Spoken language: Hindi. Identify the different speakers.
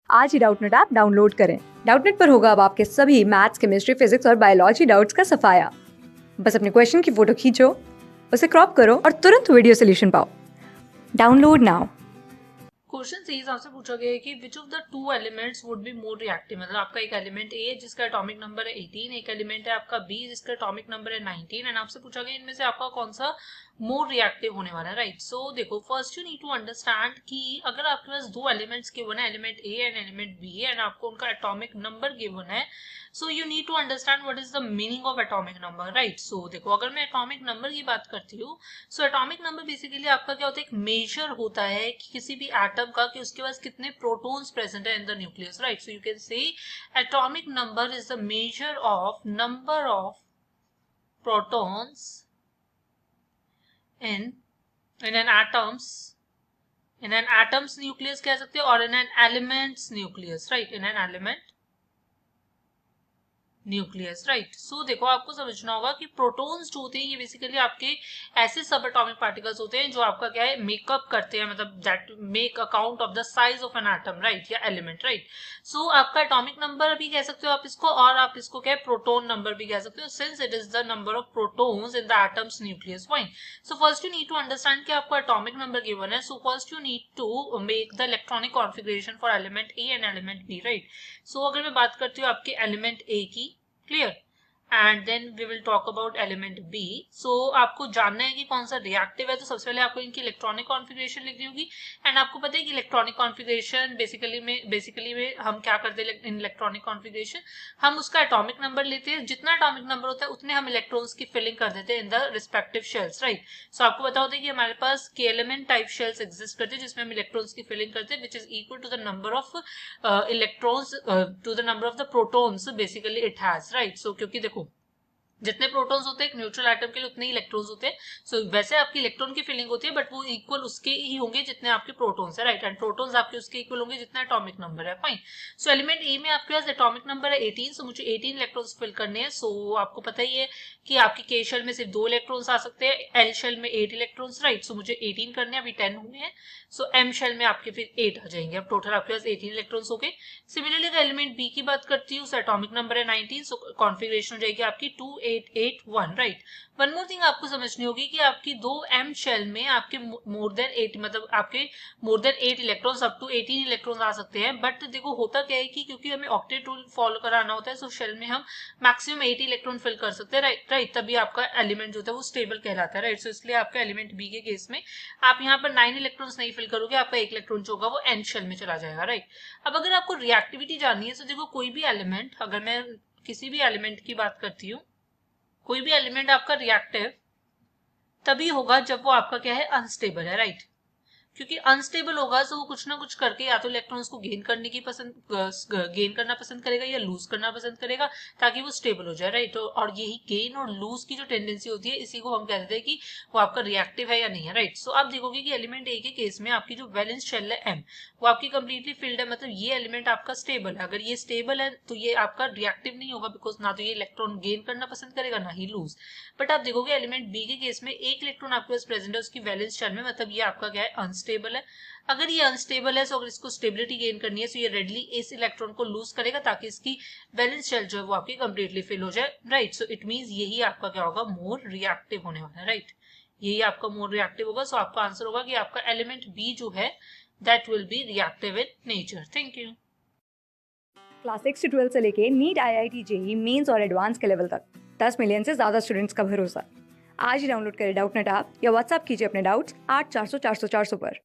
Speaker 1: आज ही डाउटनेट ऐप डाउनलोड करें। डाउटनेट पर होगा अब आपके सभी मैथ्स, केमिस्ट्री, फिजिक्स और बायोलॉजी डाउट्स का सफाया। बस अपने क्वेश्चन की फोटो खींचो, उसे क्रॉप करो और तुरंत वीडियो सोल्यूशन पाओ। Download now.
Speaker 2: क्वेश्चन से आपसे पूछा गया है कि which of the two elements would be more reactive. मतलब आपका एक एलिमेंट ए है जिसका एटॉमिक नंबर है 18, एक एलिमेंट है आपका बी जिसका एटॉमिक नंबर है 19, एंड आपसे पूछा गया इनमें से आपका कौन सा मोर रिएक्टिव होने वाला है, राइट। सो देखो, first you need to understand कि अगर आपके पास दो एलिमेंट्स गिवन है, element A and element B, and आपको उनका एटॉमिक नंबर गिवन है, so you need to understand what is the meaning of atomic number, right. So देखो, अगर मैं एटॉमिक नंबर की बात करती हूँ, सो एटॉमिक नंबर बेसिकली आपका क्या होता है, एक मेजर होता है कि किसी भी एटम का कि उसके पास कितने प्रोटॉन्स प्रेजेंट है in the nucleus, right. So you can say atomic number is the measure of number of protons in an atom's nucleus कह सकते हो, और in an element's nucleus, right, in an element nucleus, right. So देखो, आपको समझना होगा कि प्रोटॉन्स जो होते हैं ये बेसिकली आपके ऐसे सब एटॉमिक पार्टिकल्स होते हैं जो आपका क्या है, मेकअप करते हैं, मतलब that make account of the size of an atom, right, या एलिमेंट, राइट। सो आपका एटॉमिक नंबर भी कह सकते हो आप इसको, और आप इसको क्या है, प्रोटोन नंबर भी कह सकते हो, since it is the number of protons in the atom's nucleus, fine. So first you need to understand कि आपको एटॉमिक नंबर गिवन है, so first you need to make the electronic configuration for element A and element B, right. So अगर मैं बात करती हूँ आपके एलिमेंट ए की, clear, and then we will talk about element B. So आपको जानना है कि कौन सा रिएक्टिव है, तो सबसे पहले आपको इनकी इलेक्ट्रॉनिक कॉन्फ़िगरेशन लिखनी होगी। एंड आपको पता है कि इलेक्ट्रॉनिक कॉन्फ़िगरेशन बेसिकली में हम क्या करते हैं, इन इलेक्ट्रॉनिक कॉन्फ़िगरेशन हम उसका एटॉमिक नंबर लेते हैं, जितना एटॉमिक नंबर होता है उतने हम इलेक्ट्रॉन्स की फिलिंग कर देते हैं in the respective shells, right. So आपको पता होता है कि हमारे पास केएलएमएन टाइप शेल्स एग्जिस्ट करते हैं जिसमें हम इलेक्ट्रॉन्स की फिलिंग करते हैं, which is equal to the number of electrons to the number of the protons basically it has, right. So क्योंकि देखो, जितने प्रोटॉन्स होते हैं एक न्यूट्रल एटम के लिए उतने ही इलेक्ट्रॉन्स होते हैं। सो वैसे आपकी इलेक्ट्रॉन की फिलिंग होती है, बट वो इक्वल उसके ही होंगे जितने आपके प्रोटॉन्स है, राइट, एंड प्रोटॉन्स आपके उसके इक्वल होंगे जितना एटॉमिक नंबर है, फाइन। सो एलिमेंट ए में आपके पास एटॉमिक नंबर है 18, सो मुझे 18 इलेक्ट्रॉन्स फिल करने हैं। सो आपको पता ही है कि आपकी के शेल में सिर्फ 2 इलेक्ट्रॉन्स आ सकते हैं, एल शेल में 8 इलेक्ट्रॉन्स, राइट। सो मुझे 18 करने हैं, अभी 10 हुए हैं। सो एम शेल में आपके फिर 8 आ जाएंगे, अब टोटल आपके पास 18 इलेक्ट्रॉन्स हो गए। सिमिलरली अगर एलिमेंट बी की बात करती हूँ, सो एटॉमिक नंबर है 19, सो कॉन्फिगरेशन हो जाएगी आपकी 2881, राइट। वन मोर थिंग आपको समझनी होगी कि आपकी दो एम शेल में आपके मोर देन 8, मतलब आपके more than 8 electrons up to 18 electrons आ सकते हैं। बट देखो, होता क्या है कि क्योंकि हमें ऑक्टेट रूल फॉलो कराना होता है, सो शेल में हम मैक्सिमम 80 इलेक्ट्रॉन फिल कर सकते हैं, राइट राइट, तभी आपका एलिमेंट जो होता है वो स्टेबल कहलाता है, राइट। सो इसलिए आपका एलिमेंट बी के केस में आप यहाँ पर 9 इलेक्ट्रॉन्स नहीं फिल करोगे, आपका 1 इलेक्ट्रॉन जो होगा वो एन शेल में चला जाएगा, राइट। अब अगर आपको रिएक्टिविटी जाननी है, तो देखो कोई भी एलिमेंट, अगर मैं किसी भी एलिमेंट की बात करती हूँ, कोई भी एलिमेंट आपका रिएक्टिव तभी होगा जब वो आपका क्या है, अनस्टेबल है, राइट। क्योंकि अनस्टेबल होगा तो वो कुछ ना कुछ करके या तो इलेक्ट्रॉन्स को गेन करना पसंद करेगा या लूज करना पसंद करेगा, ताकि वो स्टेबल हो जाए, राइट। और यही गेन और लूज की जो टेंडेंसी होती है, इसी को हम कहते हैं कि वो आपका रिएक्टिव है या नहीं है, राइट। सो आप देखोगे कि एलिमेंट ए के केस में आपकी जो वैलेंस शेल है एम, वो आपकी कंप्लीटली फिल्ड है, मतलब ये एलिमेंट आपका स्टेबल है। अगर ये स्टेबल है तो ये आपका रिएक्टिव नहीं होगा, बिकॉज ना तो ये इलेक्ट्रॉन गेन करना पसंद करेगा ना ही लूज। बट आप देखोगे एलिमेंट बी के केस में एक इलेक्ट्रॉन आपके पास प्रेजेंट है उसकी वैलेंस शेल में, मतलब ये आपका क्या है, अनस्टेबल है। अगर ये अनस्टेबल है, तो अगर इसको स्टेबिलिटी गेन करनी है, तो ये रेडली इस इलेक्ट्रॉन को लूज करेगा ताकि इसकी वैलेंस शेल जो है वो आपकी कंप्लीटली फिल हो जाए, राइट। सो इट मींस यही आपका क्या होगा, मोर रिएक्टिव होने वाला है, राइट। यही आपका मोर रिएक्टिव होगा। सो आपका आंसर होगा कि आपका एलिमेंट बी जो है that will be reactive in nature. Thank you.
Speaker 1: Class 6 से 12 से लेके नीट, IIT, जेईई मेंस और एडवांस के लेवल तक 10 मिलियन से ज्यादा स्टूडेंट्स का भरोसा। आज ही डाउनलोड करें डाउटनेट ऐप या व्हाट्सएप कीजिए अपने डाउट्स 8400 400 400 पर।